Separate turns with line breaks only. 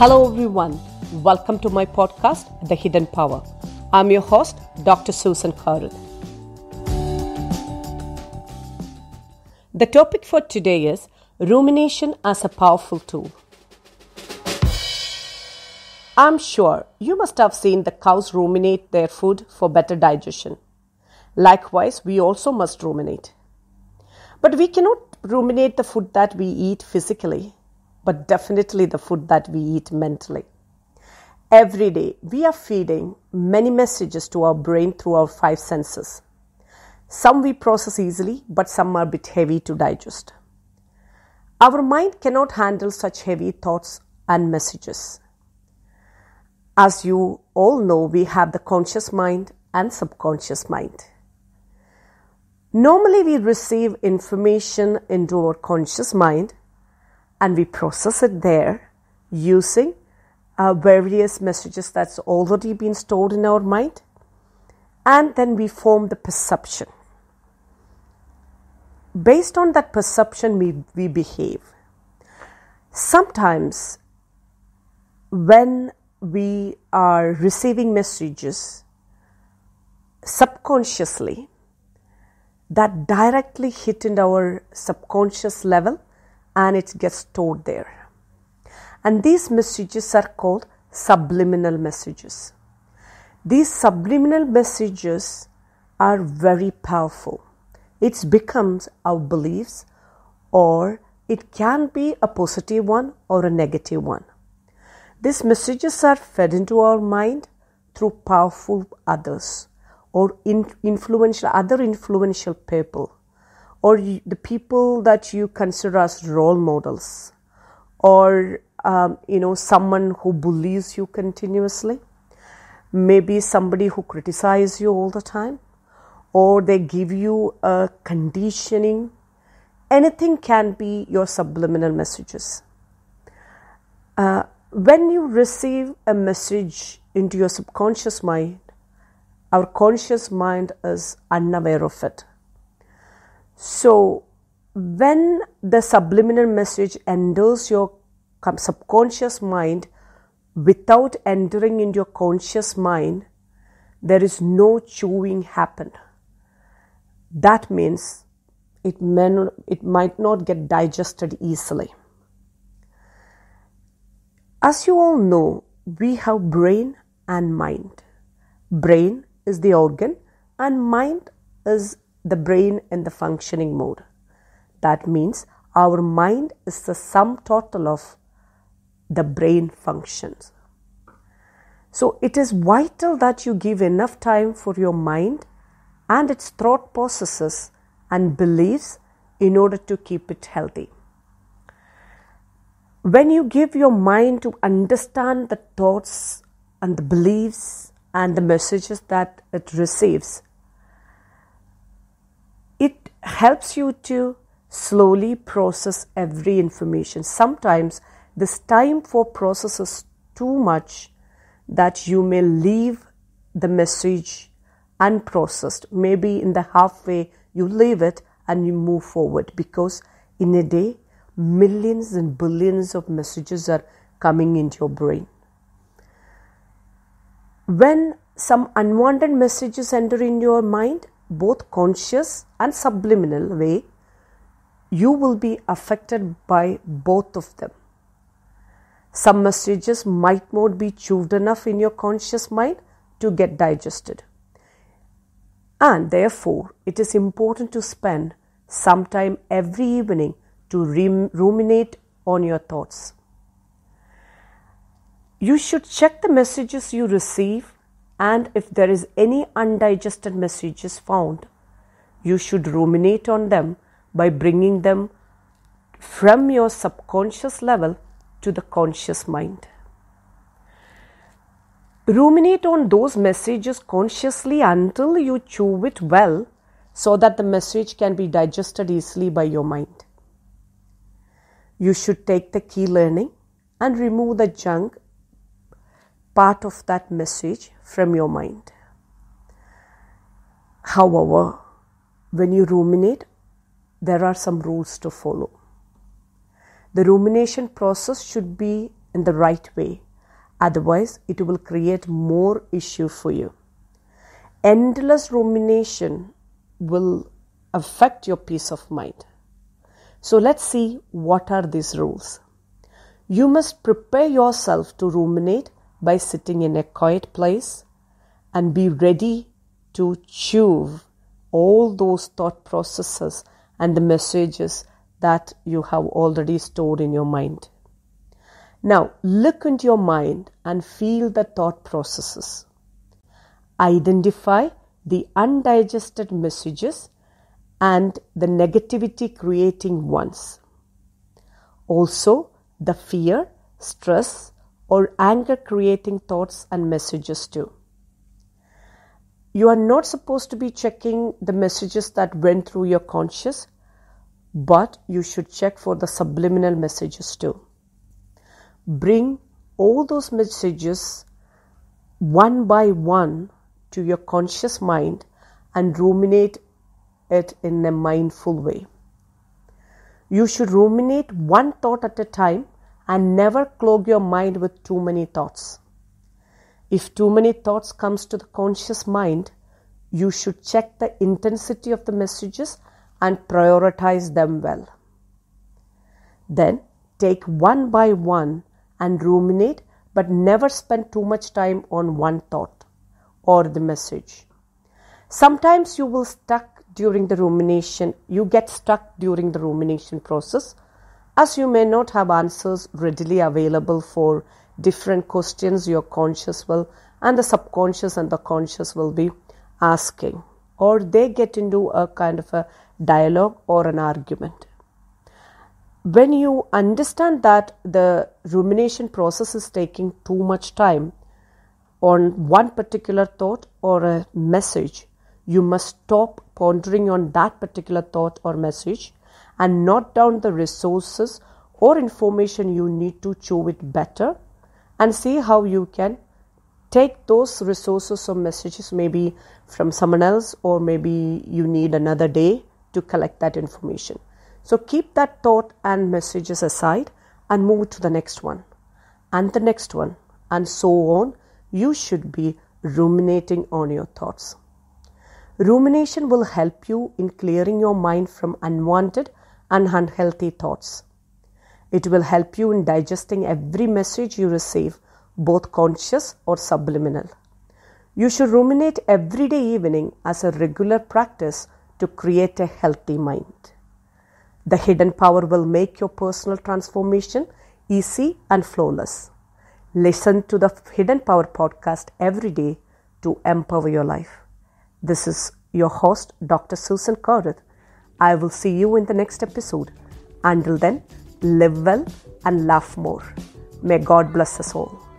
Hello everyone, welcome to my podcast, The Hidden Power. I'm your host, Dr. Susan Koruthu. The topic for today is rumination as a powerful tool. I'm sure you must have seen the cows ruminate their food for better digestion. Likewise, we also must ruminate. But we cannot ruminate the food that we eat physically, but definitely the food that we eat mentally. Every day, we are feeding many messages to our brain through our 5 senses. Some we process easily, but some are a bit heavy to digest. Our mind cannot handle such heavy thoughts and messages. As you all know, we have the conscious mind and subconscious mind. Normally, we receive information into our conscious mind and we process it there using various messages that's already been stored in our mind, and then we form the perception. Based on that perception, we behave. Sometimes when we are receiving messages subconsciously, that directly hit in our subconscious level and it gets stored there. And these messages are called subliminal messages. These subliminal messages are very powerful. It becomes our beliefs, or it can be a positive one or a negative one. These messages are fed into our mind through powerful others or other influential people, or the people that you consider as role models, or someone who bullies you continuously, maybe somebody who criticizes you all the time, or they give you a conditioning. Anything can be your subliminal messages. When you receive a message into your subconscious mind, our conscious mind is unaware of it. So, when the subliminal message enters your subconscious mind without entering into your conscious mind, there is no chewing happen. That means it might not get digested easily. As you all know, we have brain and mind. Brain is the organ and mind is the brain in the functioning mode. That means our mind is the sum total of the brain functions. So it is vital that you give enough time for your mind and its thought processes and beliefs in order to keep it healthy. When you give your mind to understand the thoughts and the beliefs and the messages that it receives, it helps you to slowly process every information. Sometimes this time for process is too much that you may leave the message unprocessed. Maybe in the halfway you leave it and you move forward, because in a day millions and billions of messages are coming into your brain. When some unwanted messages enter in your mind, both conscious and subliminal way, you will be affected by both of them. Some messages might not be chewed enough in your conscious mind to get digested. And therefore, it is important to spend some time every evening to ruminate on your thoughts. You should check the messages you receive, and if there is any undigested messages found, you should ruminate on them by bringing them from your subconscious level to the conscious mind. Ruminate on those messages consciously until you chew it well, so that the message can be digested easily by your mind. You should take the key learning and remove the junk part of that message from your mind. However, when you ruminate, there are some rules to follow. The rumination process should be in the right way. Otherwise, it will create more issue for you. Endless rumination will affect your peace of mind. So let's see what are these rules. You must prepare yourself to ruminate by sitting in a quiet place and be ready to chew all those thought processes and the messages that you have already stored in your mind. Now, look into your mind and feel the thought processes. Identify the undigested messages and the negativity creating ones. Also, the fear, stress, or anger creating thoughts and messages too. You are not supposed to be checking the messages that went through your conscious, but you should check for the subliminal messages too. Bring all those messages one by one to your conscious mind and ruminate it in a mindful way. You should ruminate one thought at a time and never clog your mind with too many thoughts. If too many thoughts comes to the conscious mind, you should check the intensity of the messages and prioritize them well. Then take one by one and ruminate, but never spend too much time on one thought or the message. Sometimes you get stuck during the rumination process, as you may not have answers readily available for different questions your conscious will and the subconscious and the conscious will be asking, or they get into a kind of a dialogue or an argument. When you understand that the rumination process is taking too much time on one particular thought or a message, you must stop pondering on that particular thought or message and note down the resources or information you need to chew it better and see how you can take those resources or messages maybe from someone else, or maybe you need another day to collect that information. So keep that thought and messages aside and move to the next one and the next one, and so on. You should be ruminating on your thoughts. Rumination will help you in clearing your mind from unwanted and unhealthy thoughts. It will help you in digesting every message you receive, both conscious or subliminal. You should ruminate every day evening as a regular practice to create a healthy mind. The hidden power will make your personal transformation easy and flawless. Listen to the Hidden Power podcast every day to empower your life. This is your host, Dr. Susan Koruthu. I will see you in the next episode. Until then, live well and laugh more. May God bless us all.